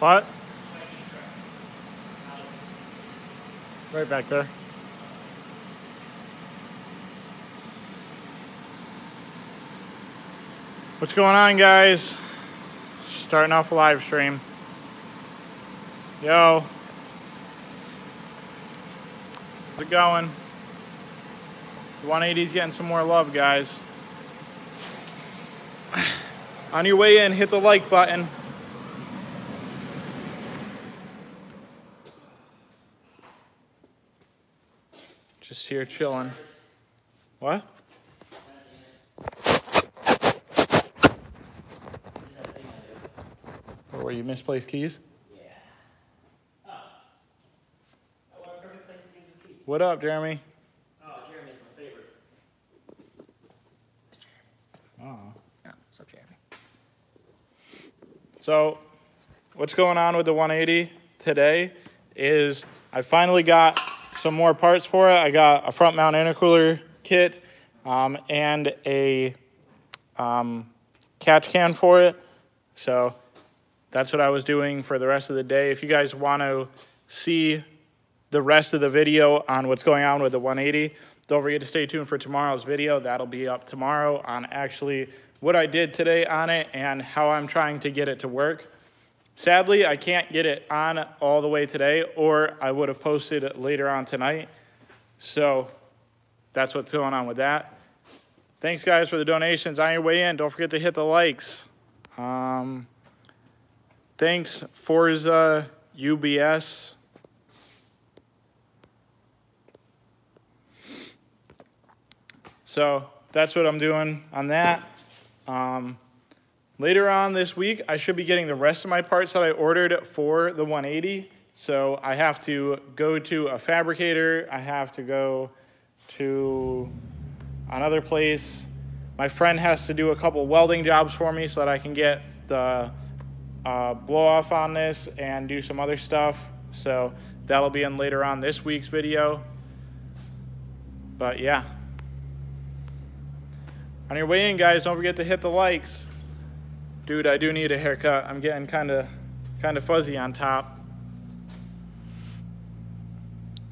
What? Right back there. What's going on, guys? Starting off a live stream. Yo. How's it going? The 180's getting some more love, guys. On your way in, hit the like button. Just here chilling. What? Or where you misplaced keys? Yeah. Oh. What a perfect place to leave this key. What up, Jeremy? Oh, Jeremy's my favorite. Oh. Yeah, what's up, Jeremy? So, what's going on with the 180 today is I finally got some more parts for it. I got a front mount intercooler kit and a catch can for it. So that's what I was doing for the rest of the day. If you guys want to see the rest of the video on what's going on with the 180, don't forget to stay tuned for tomorrow's video. That'll be up tomorrow on actually what I did today on it and how I'm trying to get it to work. Sadly, I can't get it on all the way today, or I would have posted it later on tonight. So that's what's going on with that. Thanks, guys, for the donations. On your way in, don't forget to hit the likes. Thanks, Forza UBS. So that's what I'm doing on that. Later on this week, I should be getting the rest of my parts that I ordered for the 180. So I have to go to a fabricator. I have to go to another place. My friend has to do a couple welding jobs for me so that I can get the blow off on this and do some other stuff. So that'll be in later on this week's video. But yeah. On your way in, guys, don't forget to hit the likes. Dude, I do need a haircut. I'm getting kind of fuzzy on top.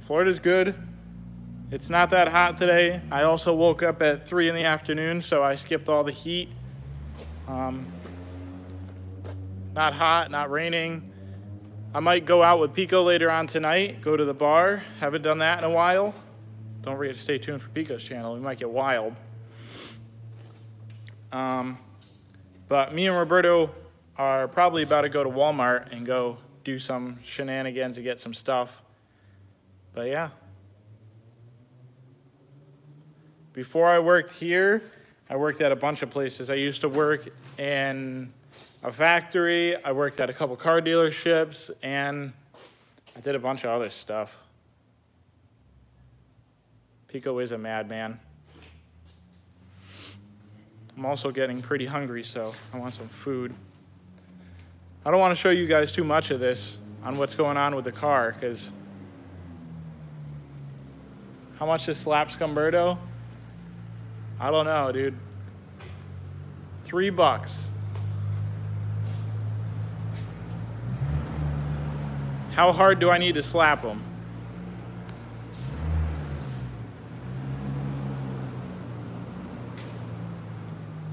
Florida's good. It's not that hot today. I also woke up at 3 in the afternoon, so I skipped all the heat. Not hot, not raining. I might go out with Pico later on tonight, go to the bar. Haven't done that in a while. Don't forget to stay tuned for Pico's channel. We might get wild. But me and Roberto are probably about to go to Walmart and go do some shenanigans and get some stuff. But yeah. Before I worked here, I worked at a bunch of places. I used to work in a factory. I worked at a couple car dealerships, and I did a bunch of other stuff. Pico is a madman. I'm also getting pretty hungry, so I want some food. I don't want to show you guys too much of this on what's going on with the car, because how much this slap Scumberto? I don't know, dude. $3. How hard do I need to slap him?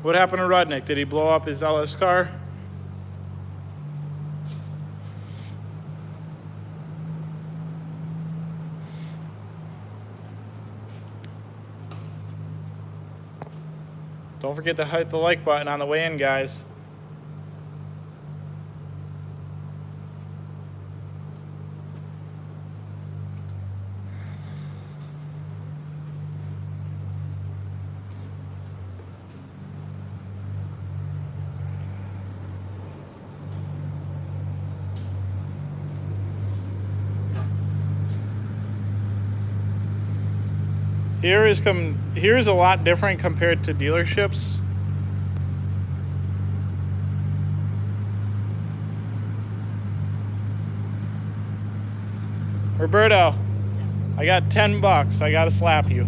What happened to Rudnick? Did he blow up his LS car? Don't forget to hit the like button on the way in, guys. Here is a lot different compared to dealerships. Roberto, I got $10. I gotta slap you.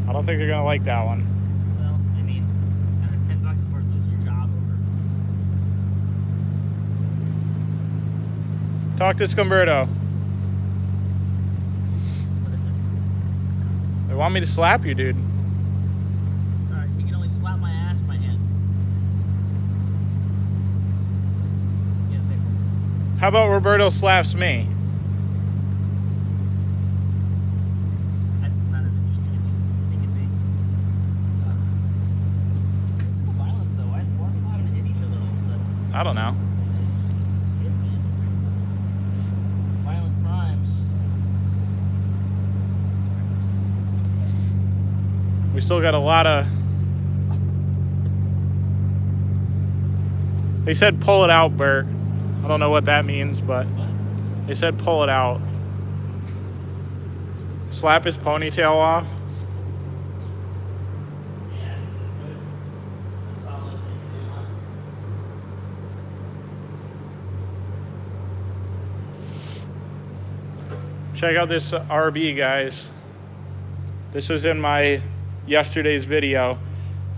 I don't think they're gonna like that one. Well, I mean, $10 is worth losing your job over. Talk to Scumberto. What is it? They want me to slap you, dude. Alright, he can only slap my ass with my hand. Yeah, big one. How about Roberto slaps me? That's not as interesting as you think it'd be. It's no violence though. Why are people having to hit each other all of a sudden? I don't know. Shit, man. Violent crimes. We still got a lot of... They said pull it out, Bert. I don't know what that means, but they said pull it out. Slap his ponytail off. Yes, that's good. That's a solid thing to do, huh? Check out this RB, guys. This was in my yesterday's video.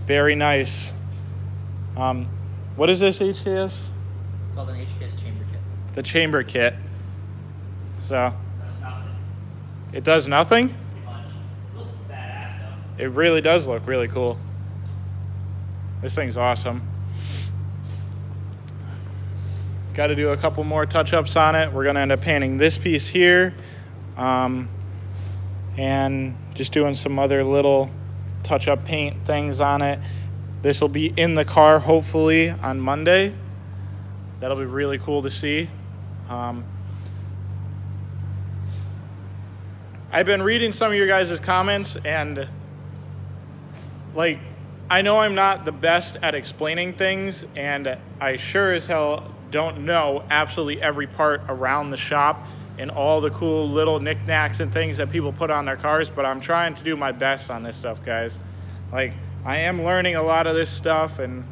Very nice. What is this HKS? Called an HKS chamber kit. The chamber kit. So, That's nothing. it does nothing? Pretty much. Looks badass though. It really does look really cool. This thing's awesome. Got to do a couple more touch-ups on it. We're going to end up painting this piece here. And just doing some other little touch-up paint things on it. This will be in the car hopefully on Monday. That'll be really cool to see. I've been reading some of your guys' comments, and like, I know I'm not the best at explaining things, and I sure as hell don't know absolutely every part around the shop and all the cool little knickknacks and things that people put on their cars, but I'm trying to do my best on this stuff, guys. Like, I am learning a lot of this stuff, and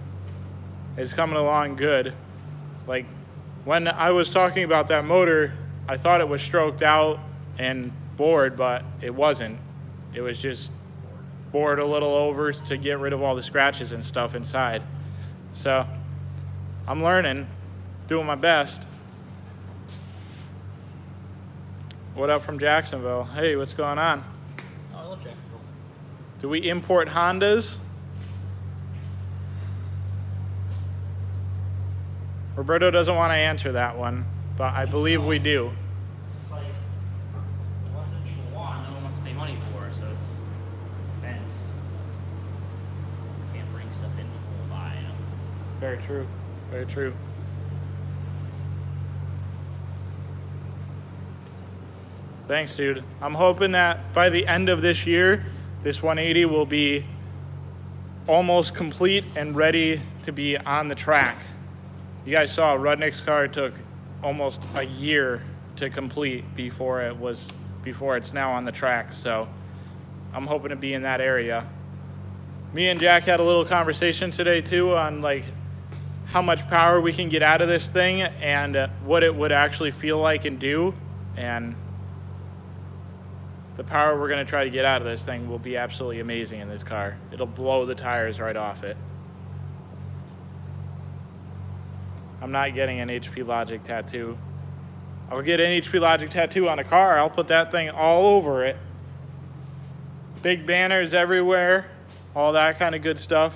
it's coming along good. Like, when I was talking about that motor, I thought it was stroked out and bored, but it wasn't. It was just bored a little over to get rid of all the scratches and stuff inside. So, I'm learning, doing my best. What up from Jacksonville? Hey, what's going on? Oh, I love Jacksonville. Do we import Hondas? Roberto doesn't want to answer that one, but I believe we do. It's just like the ones that people want, no one wants to pay money for, so it's fence. Can't bring stuff in people will buy, you know. Very true. Very true. Thanks, dude. I'm hoping that by the end of this year, this 180 will be almost complete and ready to be on the track. You guys saw Rudnick's car took almost a year to complete before it's now on the track. So I'm hoping to be in that area. Me and Jack had a little conversation today too on like how much power we can get out of this thing and what it would actually feel like and do. And the power we're going to try to get out of this thing will be absolutely amazing in this car. It'll blow the tires right off it. I'm not getting an HP Logic tattoo. I'll get an HP Logic tattoo on a car. I'll put that thing all over it. Big banners everywhere. All that kind of good stuff.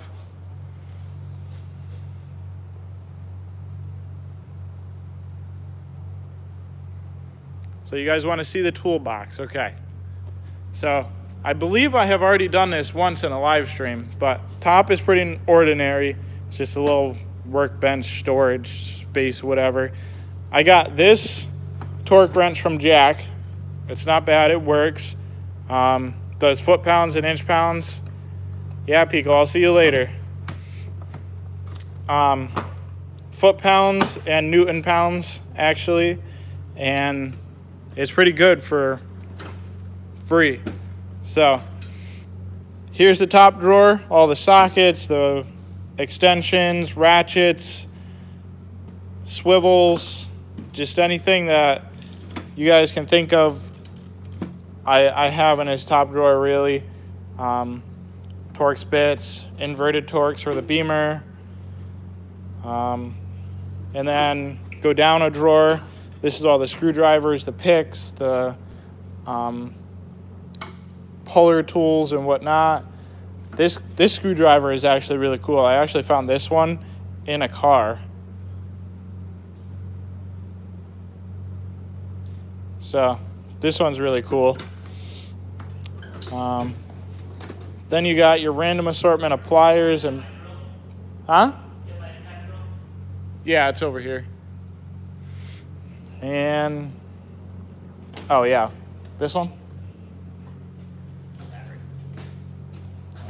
So you guys want to see the toolbox, okay. So I believe I have already done this once in a live stream, but top is pretty ordinary. It's just a little workbench, storage space, whatever. I got this torque wrench from Jack. It's not bad, it works. Does foot pounds and inch pounds. Yeah, Pico, I'll see you later. Foot pounds and Newton pounds, actually. And it's pretty good for free. So here's the top drawer, all the sockets, the extensions, ratchets, swivels, just anything that you guys can think of. I have in his top drawer, really. Torx bits, inverted Torx for the Beamer. And then go down a drawer. This is all the screwdrivers, the picks, the puller tools and whatnot. This screwdriver is actually really cool. I actually found this one in a car. So this one's really cool. Then you got your random assortment of pliers and, huh? Yeah, it's over here. And, oh yeah, this one?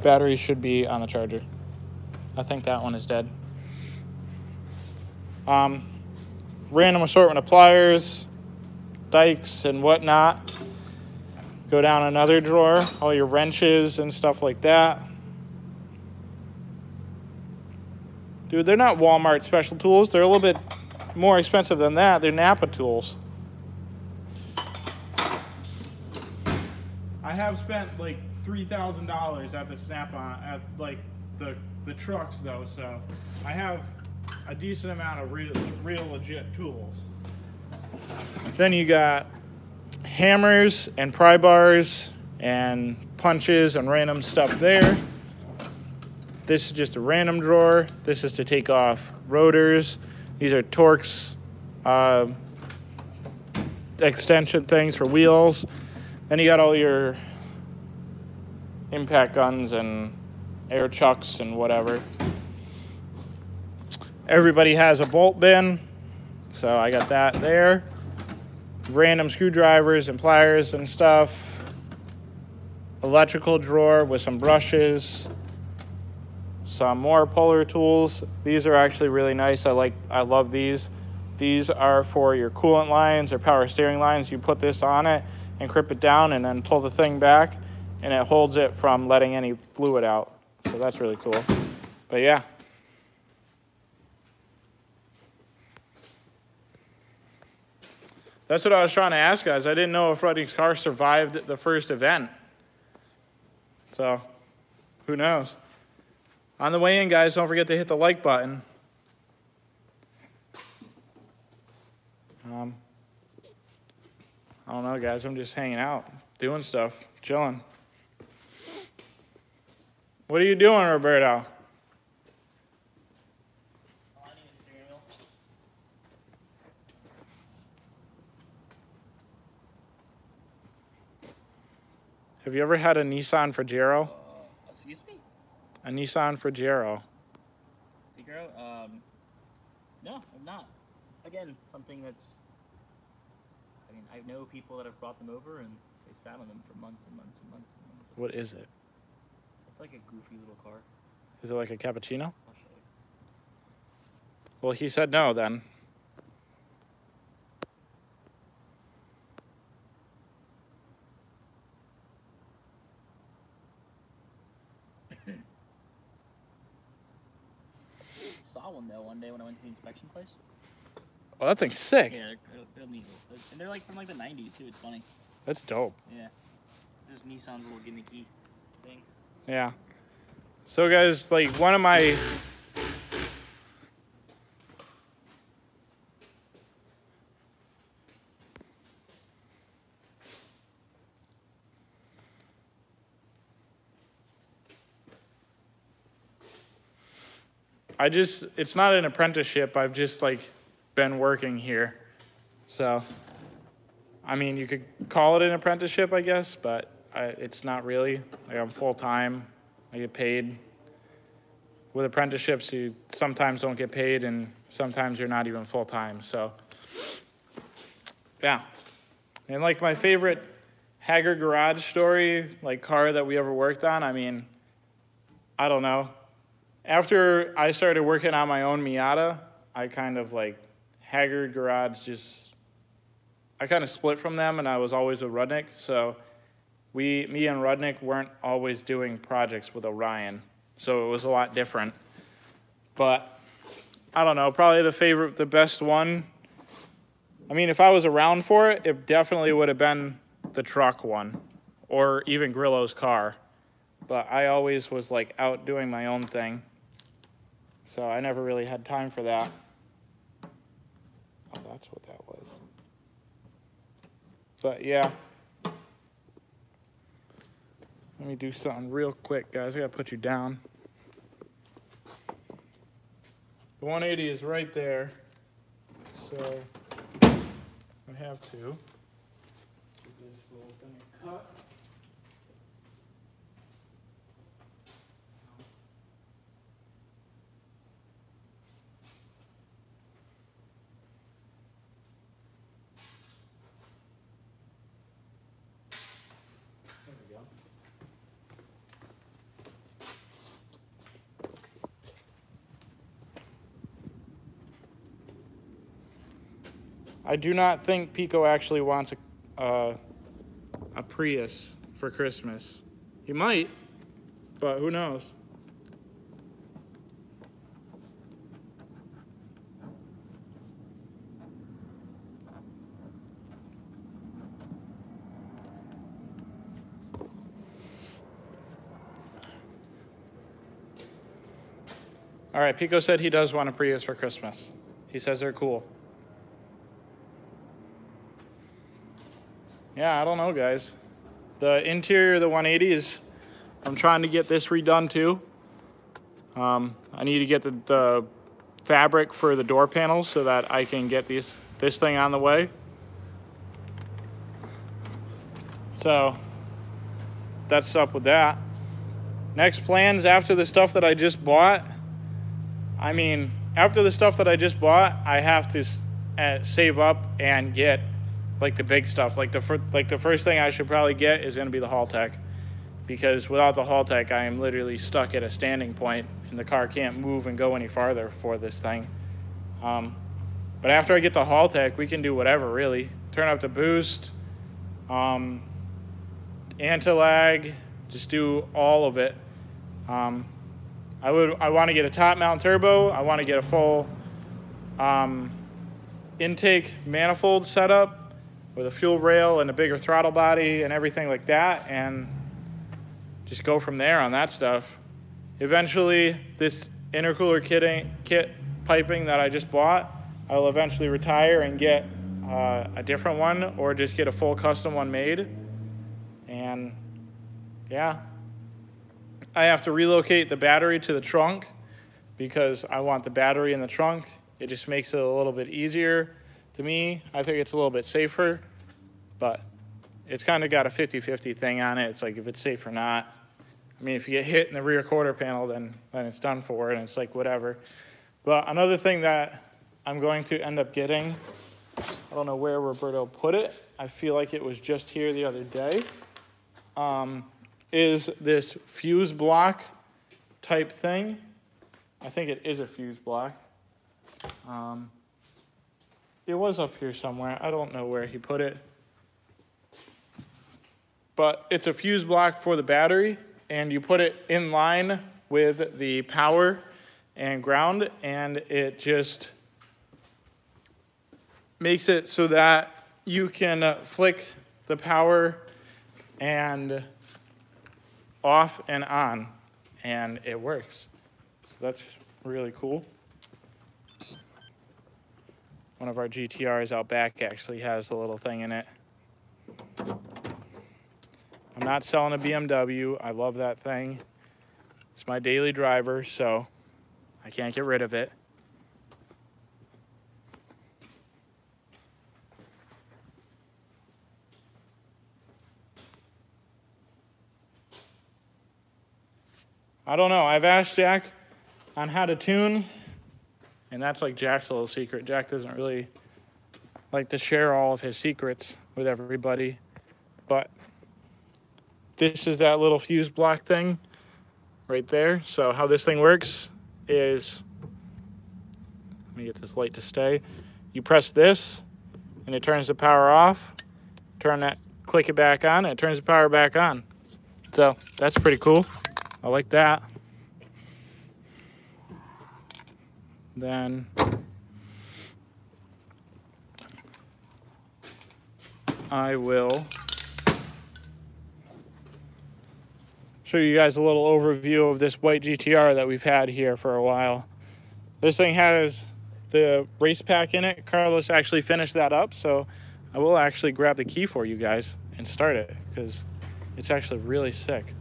Battery should be on the charger. I think that one is dead. Random assortment of pliers, dikes and whatnot. Go down another drawer, all your wrenches and stuff like that. Dude, they're not Walmart special tools. They're a little bit more expensive than that. They're Napa tools. I have spent like $3,000 at the Snap-on, at like the trucks though, so I have a decent amount of real legit tools. Then you got hammers and pry bars and punches and random stuff there. This is just a random drawer. This is to take off rotors. These are Torx extension things for wheels. Then you got all your impact guns and air chucks and whatever. Everybody has a bolt bin, so I got that there. Random screwdrivers and pliers and stuff. Electrical drawer with some brushes. Some more puller tools. These are actually really nice. I love these. These are for your coolant lines or power steering lines. You put this on it and grip it down and then pull the thing back, and it holds it from letting any fluid out. So that's really cool. But yeah. That's what I was trying to ask guys. I didn't know if Rudnick's car survived the first event. So, who knows? On the way in, guys, don't forget to hit the like button. I don't know, guys. I'm just hanging out, doing stuff, chilling. What are you doing, Roberto? Have you ever had a Nissan Fragero? Excuse me? A Nissan Fragero. Fragero? No, I'm not. Again, something that's... I mean, I know people that have brought them over and they sat on them for months and months and months and months. What is it? It's like a goofy little car. Is it like a cappuccino? I'll show you. Well, he said no then. Saw one though one day when I went to the inspection place. Oh, that thing's sick. Yeah, they're legal. And they're like from like the 90s too. It's funny. That's dope. Yeah. This is Nissan's little gimmicky thing. Yeah. So guys, like one of my it's not an apprenticeship. I've just like been working here. So, I mean, you could call it an apprenticeship, I guess, but it's not really. Like I'm full-time. I get paid. With apprenticeships, you sometimes don't get paid, and sometimes you're not even full-time. So, yeah. And like my favorite Haggard garage story, like car that we ever worked on, I mean, I don't know. After I started working on my own Miata, I kind of like Haggard garage I kind of split from them, and I was always with Rudnick. So me and Rudnick weren't always doing projects with Orion. So it was a lot different. But I don't know, probably the best one. I mean, if I was around for it, it definitely would have been the truck one or even Grillo's car. But I always was like out doing my own thing. So I never really had time for that. Oh, that's what that was. But yeah. Let me do something real quick, guys. I gotta put you down. The 180 is right there. So I have to do this little thing cut. There we go. I do not think Pico actually wants a Prius for Christmas. He might, but who knows? All right, Pico said he does want a Prius for Christmas. He says they're cool. Yeah, I don't know, guys. The interior of the 180 is, I'm trying to get this redone too. I need to get the fabric for the door panels so that I can get this thing on the way. So that's up with that. Next plans after the stuff that I just bought. I mean, after the stuff that I just bought, I have to save up and get like the big stuff. Like the first thing I should probably get is going to be the Haltech, because without the Haltech, I am literally stuck at a standing point and the car can't move and go any farther for this thing. But after I get the Haltech, we can do whatever, really. Turn up the boost, anti-lag, just do all of it. I want to get a top mount turbo. I want to get a full intake manifold setup with a fuel rail and a bigger throttle body and everything like that, and just go from there on that stuff. Eventually, this intercooler kit piping that I just bought, I will eventually retire and get a different one, or just get a full custom one made. And yeah, I have to relocate the battery to the trunk because I want the battery in the trunk. It just makes it a little bit easier to me. I think it's a little bit safer, but it's kind of got a 50-50 thing on it. It's like if it's safe or not. I mean, if you get hit in the rear quarter panel, then it's done for, and it's like whatever. But another thing that I'm going to end up getting, I don't know where Roberto put it. I feel like it was just here the other day, is this fuse block type thing. I think it is a fuse block. It was up here somewhere. I don't know where he put it. But it's a fuse block for the battery, and you put it in line with the power and ground, and it just makes it so that you can flick the power and off and on, and it works. So that's really cool. One of our GTRs out back actually has the little thing in it. I'm not selling a BMW. I love that thing. It's my daily driver, so I can't get rid of it. I don't know. I've asked Jack on how to tune, and that's like Jack's little secret. Jack doesn't really like to share all of his secrets with everybody, but this is that little fuse block thing right there. So how this thing works is, let me get this light to stay. You press this, and it turns the power off. Click it back on, and it turns the power back on. So that's pretty cool. I like that. Then I will show you guys a little overview of this white GTR that we've had here for a while. This thing has the race pack in it. Carlos actually finished that up, so I will actually grab the key for you guys and start it because it's actually really sick.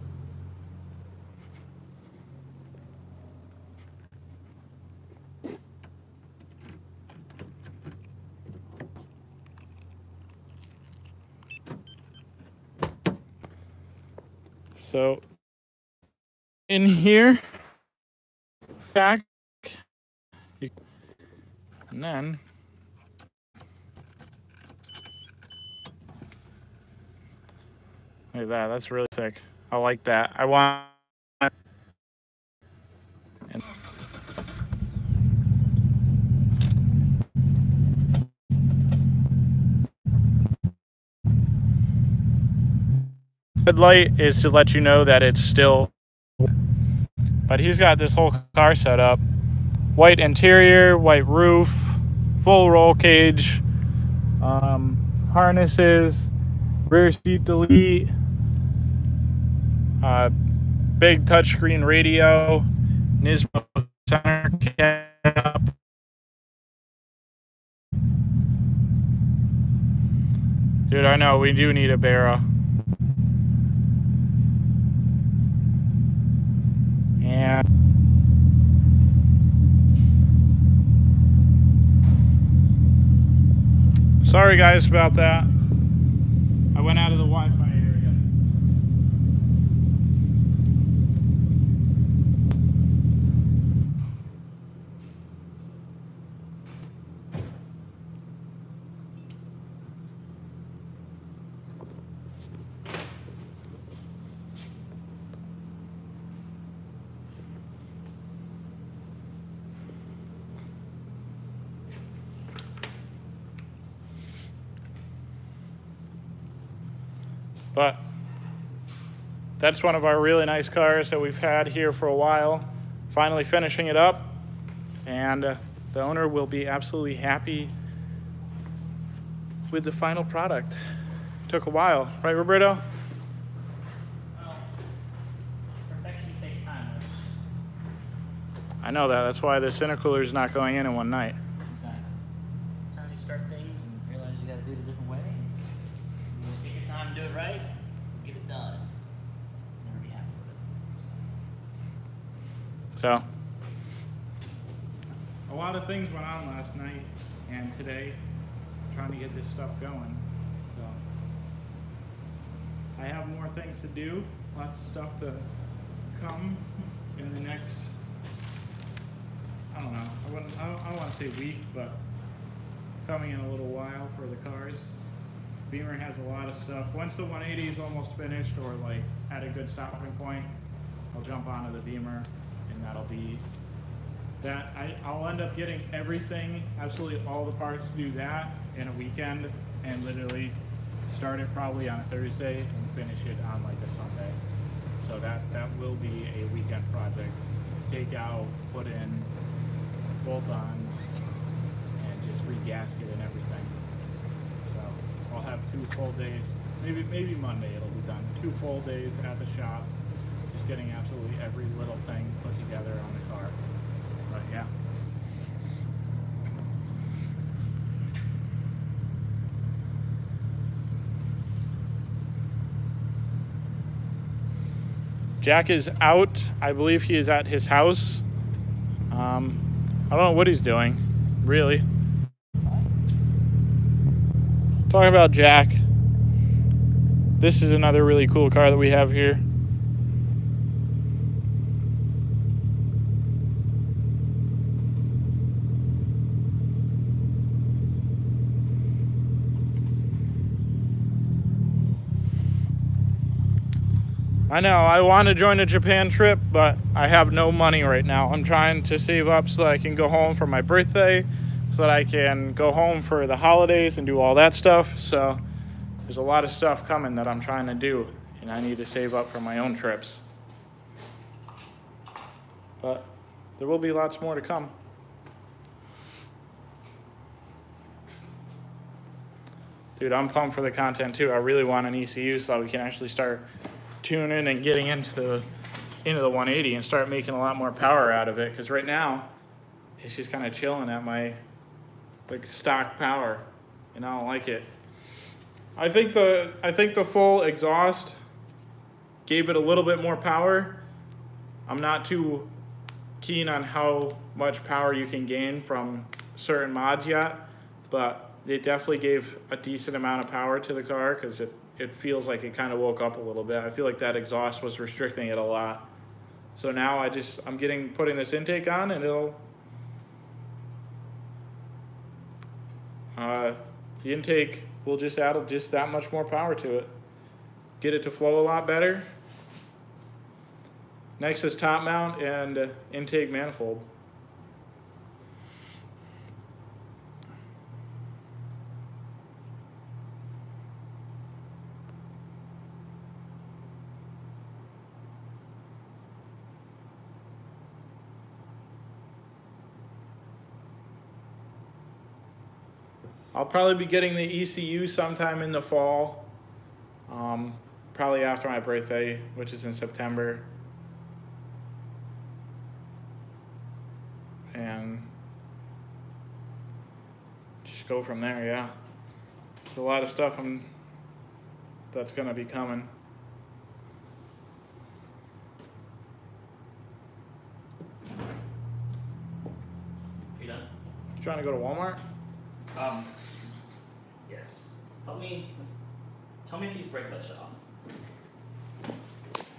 So in here, back, and then look at that. That's really sick. I like that. I want. And red light is to let you know that it's still. But he's got this whole car set up. White interior, white roof, full roll cage, harnesses, rear seat delete, big touchscreen radio, Nismo center cap. Dude, I know we do need a barrel. And sorry guys about that. I went out of the Wi-Fi area. But that's one of our really nice cars that we've had here for a while. Finally finishing it up, and the owner will be absolutely happy with the final product. Took a while, right, Roberto? Well, perfection takes time. I know that. That's why the intercooler is not going in one night. Exactly. Sometimes you start things and realize you got to do it a different way. And you take your time and do it right, get it done. Never be happy with it. So, a lot of things went on last night and today, trying to get this stuff going. So, I have more things to do, lots of stuff to come in the next, I don't know, I don't want to say week, but coming in a little while for the cars. Beamer has a lot of stuff. Once the 180 is almost finished or like at a good stopping point, I'll jump onto the Beamer, and that'll be that. I'll end up getting everything, absolutely all the parts to do that in a weekend, and literally start it probably on a Thursday and finish it on like a Sunday. So that will be a weekend project. Take out, put in bolt-ons, and just re-gasket and everything. So I'll have 2 full days, maybe Monday it'll be done. 2 full days at the shop, just getting absolutely every little thing put together on the car. But yeah. Jack is out. I believe he is at his house. I don't know what he's doing, really. Talking about Jack. This is another really cool car that we have here. I know, I want to join a Japan trip, but I have no money right now. I'm trying to save up so that I can go home for my birthday, so that I can go home for the holidays and do all that stuff. So there's a lot of stuff coming that I'm trying to do, and I need to save up for my own trips. But there will be lots more to come. Dude, I'm pumped for the content too. I really want an ECU so that we can actually start tuning and getting into the 180 and start making a lot more power out of it, because right now it's just kind of chilling at my like stock power, and I don't like it. I think the full exhaust gave it a little bit more power. I'm not too keen on how much power you can gain from certain mods yet, but it definitely gave a decent amount of power to the car because it feels like it kind of woke up a little bit. I feel like that exhaust was restricting it a lot. So now I'm putting this intake on, and the intake will just add just that much more power to it. Get it to flow a lot better. Next is top mount and intake manifold. I'll probably be getting the ECU sometime in the fall, probably after my birthday, which is in September. And just go from there, yeah. There's a lot of stuff that's gonna be coming. You done? You trying to go to Walmart? Yes. Tell me if these brake lights shut off.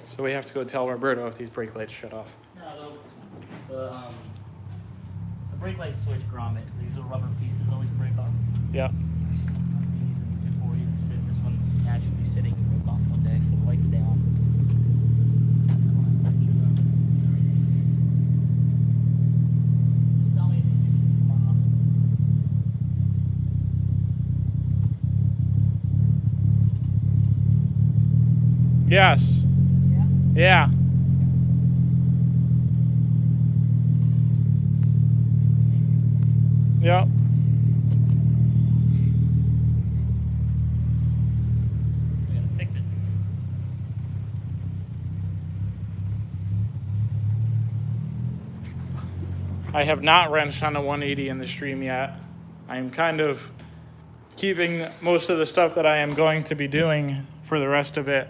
So we have to go tell Roberto if these brake lights shut off. No, the brake light switch grommet. These little rubber pieces always break off. Yeah. This one magically sitting broke off one day, so the lights stay on. Just tell me if you see them come on. Yes. Yeah. Yep. We gotta fix it. I have not wrenched on a 180 in the stream yet. I am kind of keeping most of the stuff that I am going to be doing for the rest of it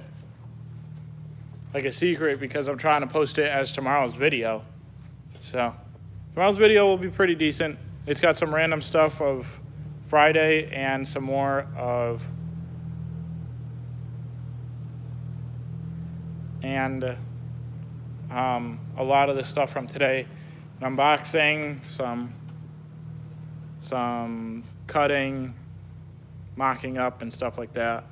like a secret because I'm trying to post it as tomorrow's video. So tomorrow's video will be pretty decent. It's got some random stuff of Friday and some more of a lot of the stuff from today. An unboxing, some cutting, mocking up and stuff like that.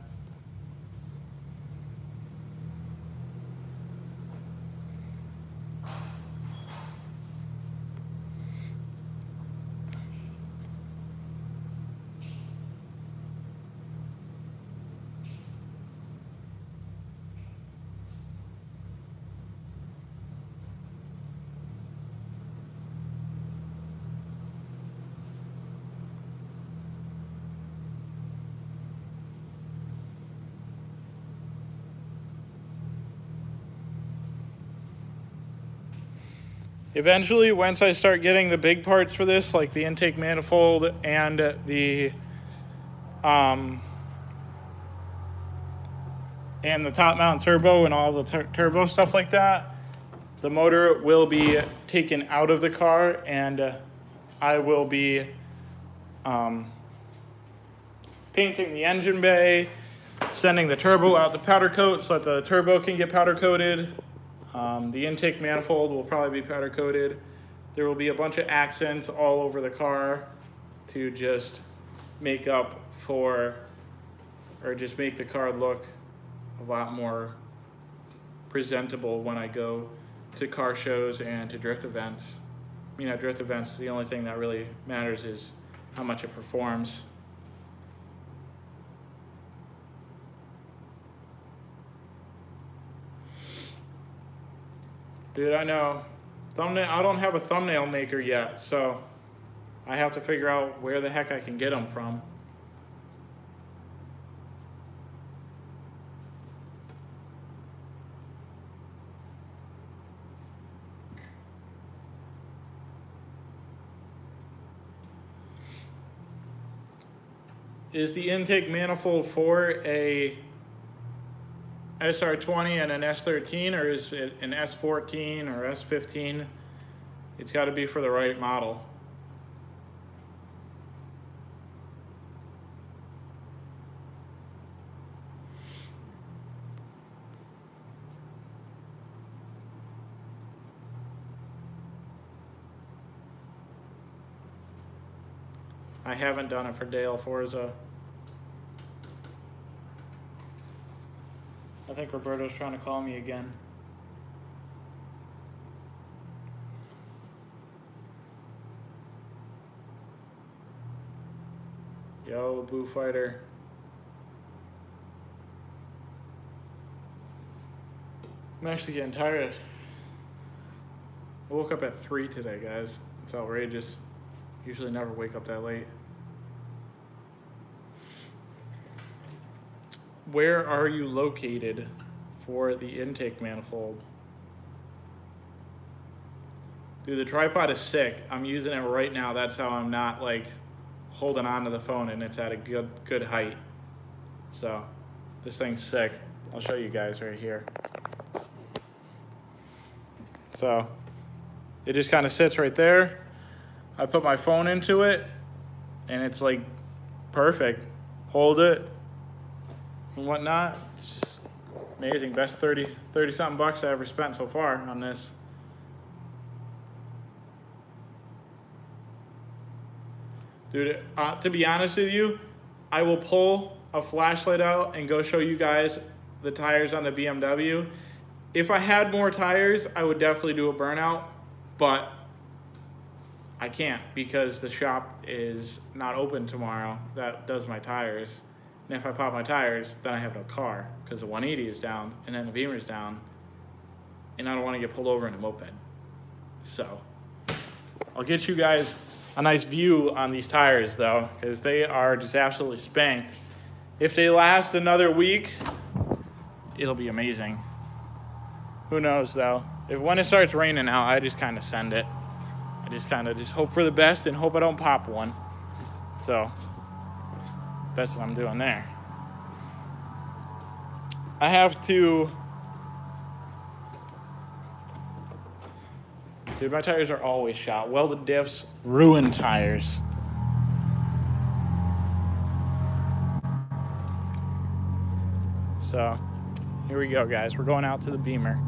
Eventually, once I start getting the big parts for this, like the intake manifold and the top mount turbo and all the turbo stuff like that, the motor will be taken out of the car and I will be painting the engine bay, sending the turbo out to powder coat so that the turbo can get powder coated. The intake manifold will probably be powder coated. There will be a bunch of accents all over the car to just make up for, or just make the car look a lot more presentable when I go to car shows and to drift events. I mean, at drift events, the only thing that really matters is how much it performs. Dude, I know. I don't have a thumbnail maker yet, so I have to figure out where the heck I can get them from. is the intake manifold for a SR20 and an S13, or is it an S14 or S15? It's got to be for the right model. I haven't done it for Dale Forza. I think Roberto's trying to call me again. Yo, Boo Fighter. I'm actually getting tired. I woke up at 3 today, guys. It's outrageous. Usually never wake up that late. Where are you located for the intake manifold? Dude, the tripod is sick. I'm using it right now. That's how I'm not like holding on to the phone and it's at a good height. So this thing's sick. I'll show you guys right here. So it just kind of sits right there. I put my phone into it and it's like perfect. Hold it and whatnot. It's just amazing. Best 30 something bucks I ever spent so far on this. Dude, to be honest with you, I will pull a flashlight out and go show you guys the tires on the BMW. If I had more tires, I would definitely do a burnout, but I can't because the shop is not open tomorrow that does my tires. And if I pop my tires, then I have no car because the 180 is down and then the Beamer's down and I don't want to get pulled over in a moped. So I'll get you guys a nice view on these tires though, because they are just absolutely spanked. If they last another week, it'll be amazing. Who knows though? When it starts raining out, I just kind of send it. I just kind of hope for the best and hope I don't pop one. So that's what I'm doing there. I have to... Dude, my tires are always shot. Welded diffs ruin tires. So, here we go, guys. We're going out to the Beamer.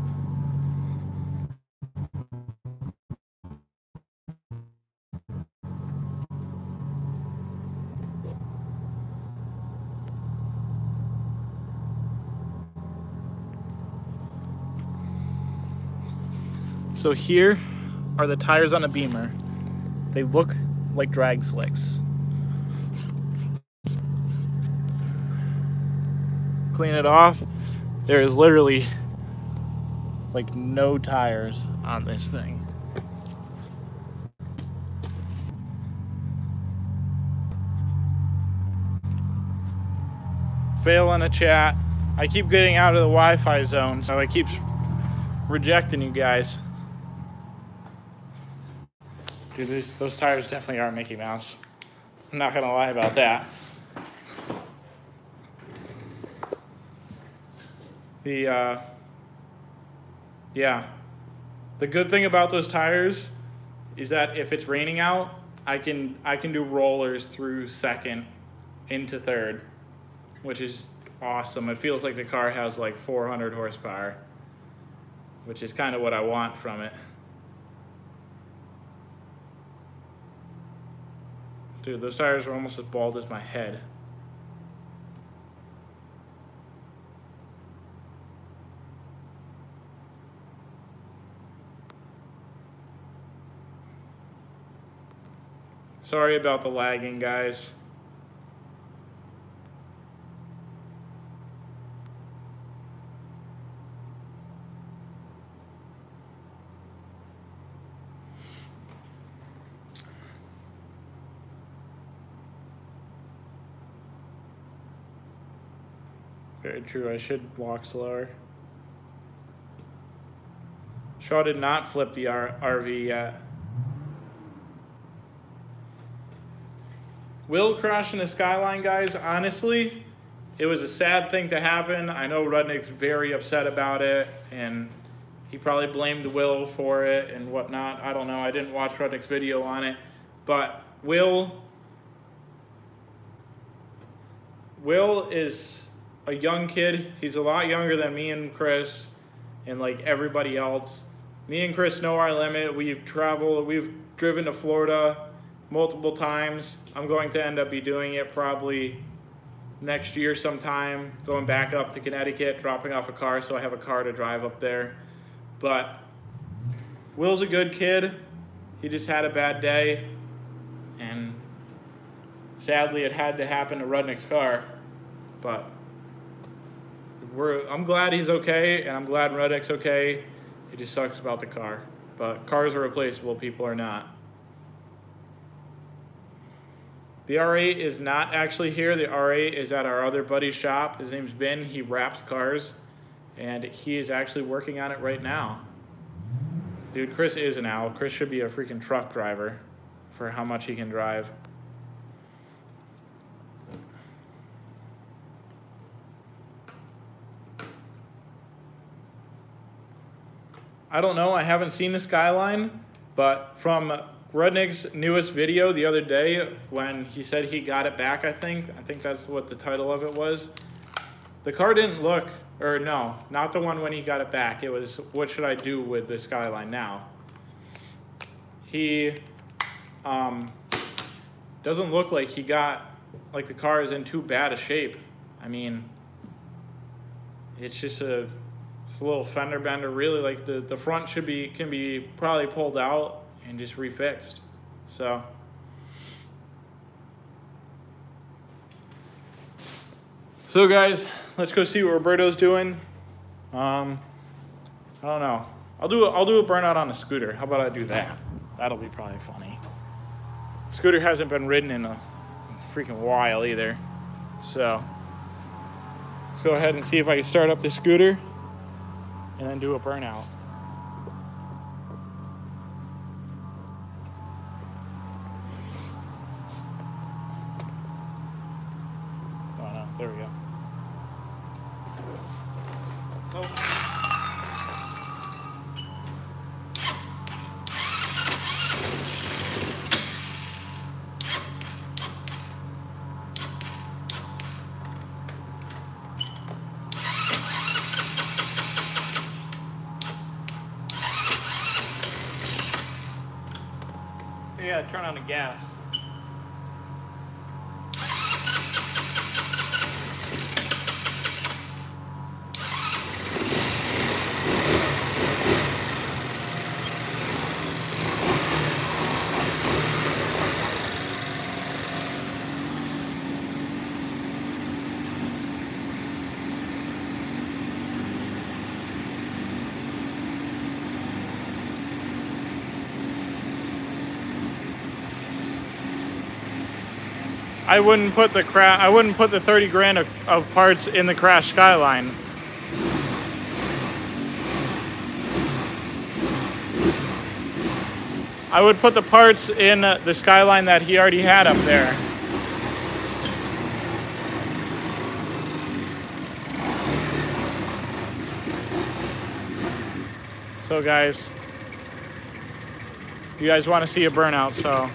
So here are the tires on a Beamer. They look like drag slicks. Clean it off. There is literally like no tires on this thing. Fail in a chat. I keep getting out of the Wi-Fi zone, so I keep rejecting you guys. Dude, those tires definitely are Mickey Mouse. I'm not gonna lie about that. Yeah. The good thing about those tires is that if it's raining out, I can do rollers through second into third, which is awesome. It feels like the car has like 400 horsepower, which is kind of what I want from it. Dude, those tires are almost as bald as my head. Sorry about the lagging, guys. Very true, I should walk slower. Shaw did not flip the RV yet. Will crashing the Skyline, guys, honestly, it was a sad thing to happen. I know Rudnick's very upset about it, and he probably blamed Will for it and whatnot. I don't know. I didn't watch Rudnick's video on it. But Will is a young kid. He's a lot younger than me and Chris and like everybody else. Me and Chris know our limit. We've driven to Florida multiple times. I'm going to end up doing it probably next year sometime, going back up to Connecticut, dropping off a car so I have a car to drive up there. But Will's a good kid. He just had a bad day, and sadly it had to happen to Rudnick's car. But I'm glad he's okay, and I'm glad Rudnick's okay. It just sucks about the car. But cars are replaceable, people are not. The R8 is not actually here. The R8 is at our other buddy's shop. His name's Vin. He wraps cars, and he is actually working on it right now. Dude, Chris is an owl. Chris should be a freaking truck driver for how much he can drive. I don't know. I haven't seen the Skyline, but from Rudnick's newest video the other day when he said he got it back, I think that's what the title of it was. The car didn't look, or no, not the one when he got it back. It was, what should I do with the Skyline now? He doesn't look like he got, like the car is in too bad a shape. I mean, it's just a little fender bender, really. Like the front can be probably pulled out and just refixed. So guys, let's go see what Roberto's doing. I don't know. I'll do a burnout on a scooter. How about I do that? That'll be probably funny. Scooter hasn't been ridden in a freaking while either. So let's go ahead and see if I can start up the scooter and then do a burnout. Oh no, there we go. So yeah, turn on the gas. I wouldn't put the 30 grand of parts in the crashed Skyline. I would put the parts in the Skyline that he already had up there. So guys, you guys want to see a burnout, so.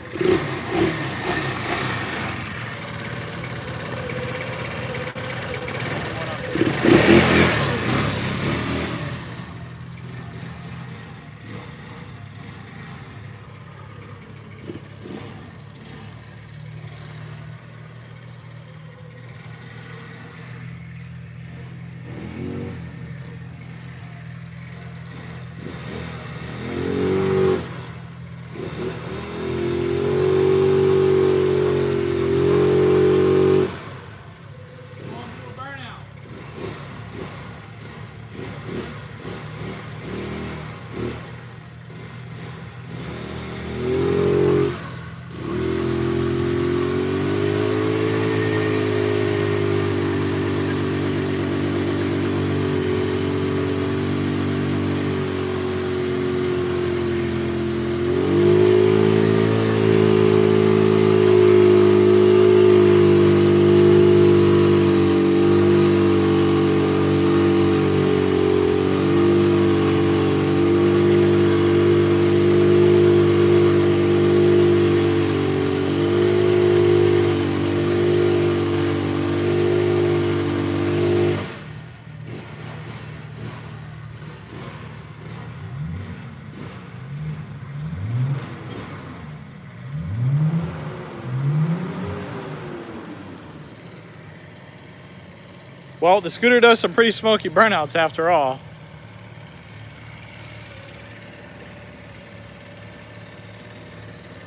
Well, the scooter does some pretty smoky burnouts after all.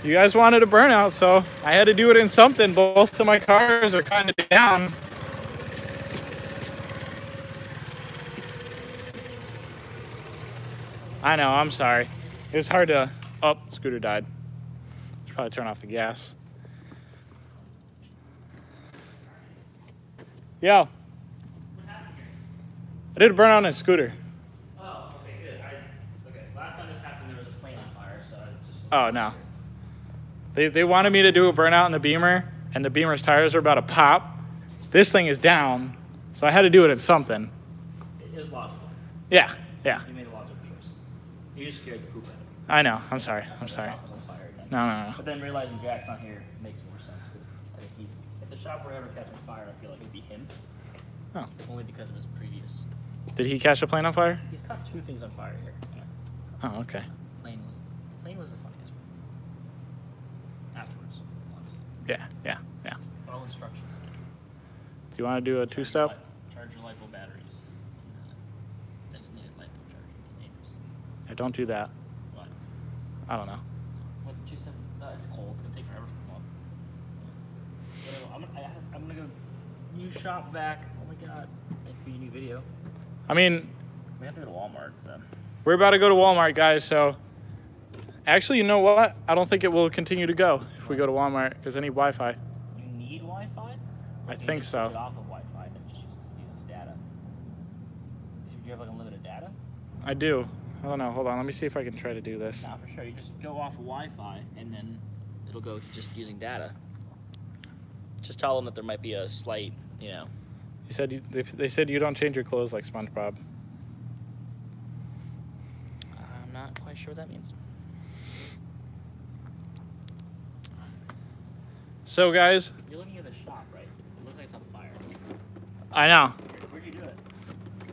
You guys wanted a burnout, so I had to do it in something. Both of my cars are kind of down. I know, I'm sorry. It was hard to... Oh, scooter died. Should probably turn off the gas. Yo. What happened here? I did a burnout on a scooter. Oh, okay, good. Okay, last time this happened, there was a plane on fire, so I just... Oh, no. They wanted me to do a burnout in the Beamer, and the Beamer's tires are about to pop. This thing is down, so I had to do it in something. It is logical. Yeah. You made a logical choice. You just scared the poop out of me. I know. I'm sorry. The shop was on fire again. No. But then realizing Jack's not here makes more sense, because I think if the shop were ever catching fire, I feel like it would be him. Oh. Only because of his previous... Did he catch a plane on fire? He's caught 2 things on fire here. Yeah. Oh, okay. Plane was the funniest one. Afterwards, obviously. Yeah. Follow instructions. Do you want to do a 2-step? Charge your LiPo batteries in designated LiPo charging containers. I don't do that. What? I don't know. What 2-step? It's cold. It's gonna take forever to come up. I'm gonna go use shop vac. Oh my god, make me a new video. I mean, We have to go to Walmart. So. we're about to go to Walmart, guys, so... Actually, you know what? I don't think it will continue to go if we go to Walmart, because I need Wi-Fi. You need Wi-Fi? I think so. Switch it off of Wi-Fi and just use data. Do you have like unlimited data? I do. I don't know. Hold on. Let me see if I can try to do this. Nah, for sure. You just go off of Wi-Fi and then it'll go to just using data. Just tell them that there might be a slight, you know. You said they said you don't change your clothes like SpongeBob. I'm not quite sure what that means. So, guys. You're looking at the shop, right? It looks like it's on fire. I know. Where'd you do it?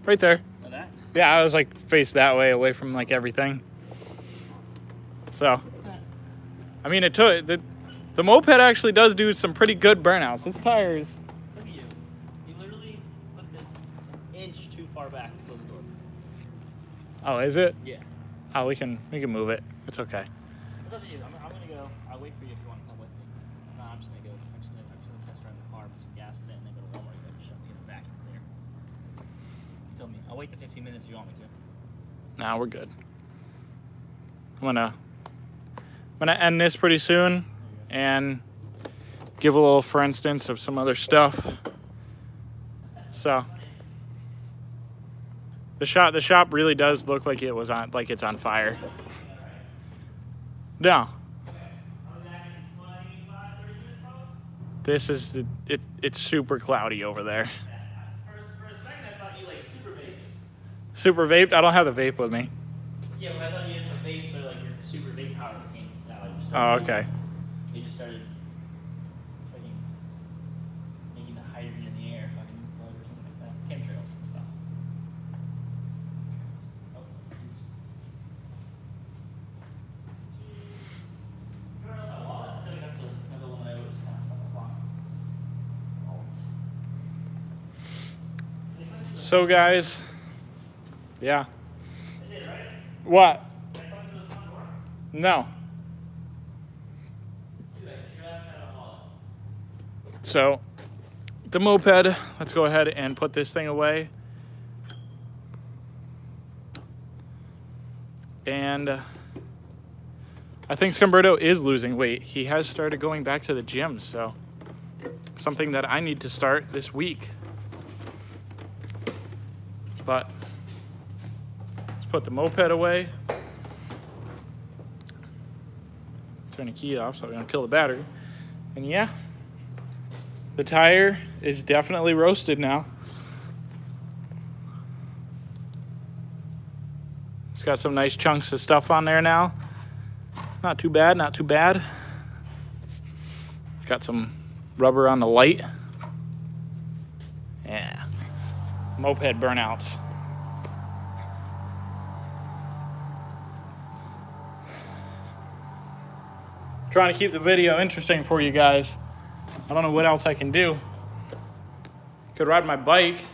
Right there. Oh, that? Yeah, I was like faced that way, away from like everything. So, I mean, it took the moped actually does do some pretty good burnouts. This tire is. Look at you. You literally put this an inch too far back to close the door. Oh, is it? Yeah. Oh, we can move it. It's okay. It's up to you. I'm gonna go. I'll wait for you if you want to come with me. No, I'm just gonna go. I'm just gonna test drive the car, put some gas in it, and then go to Walmart and shut me in the back and clear. You tell me. I'll wait the 15 minutes if you want me to. Nah, we're good. I'm gonna end this pretty soon and give a little, for instance, of some other stuff. So the shop really does look like it was on, like it's on fire. No. This is it's super cloudy over there. For a second, I thought you like super vaped. Super vaped? I don't have the vape with me. Yeah, but I thought you had the vape, so like your super vape powers came out. Oh, okay. They just started fucking making the hydrogen in the air, fucking blood or something like that. Chemtrails and stuff. Oh, geez. You remember that wallet? I feel like that's another one I always kind of fuck along. So guys, yeah. I did, right? What? Did I come to the front door? No. Dude, I just had a wallet. So the moped, let's go ahead and put this thing away. And I think Scumberto is losing weight. He has started going back to the gym, so something that I need to start this week. But let's put the moped away. Turn the key off so we don't kill the battery. And yeah, the tire is definitely roasted now. It's got some nice chunks of stuff on there now. Not too bad, not too bad. Got some rubber on the light. Yeah. Moped burnouts. Trying to keep the video interesting for you guys. I don't know what else I can do. Could ride my bike.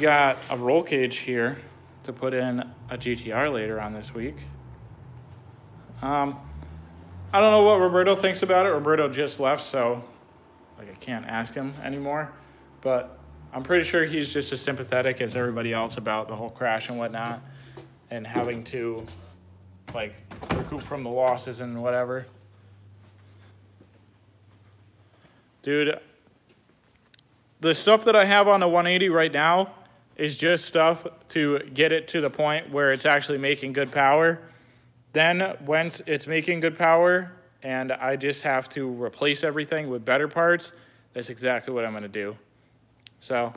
got a roll cage here to put in a GTR later on this week. I don't know what Roberto thinks about it. Roberto just left, so like I can't ask him anymore. But I'm pretty sure he's just as sympathetic as everybody else about the whole crash and whatnot, and having to like recoup from the losses and whatever. Dude, the stuff that I have on the 180 right now is just stuff to get it to the point where it's actually making good power. Then once it's making good power and I just have to replace everything with better parts, that's exactly what I'm going to do. So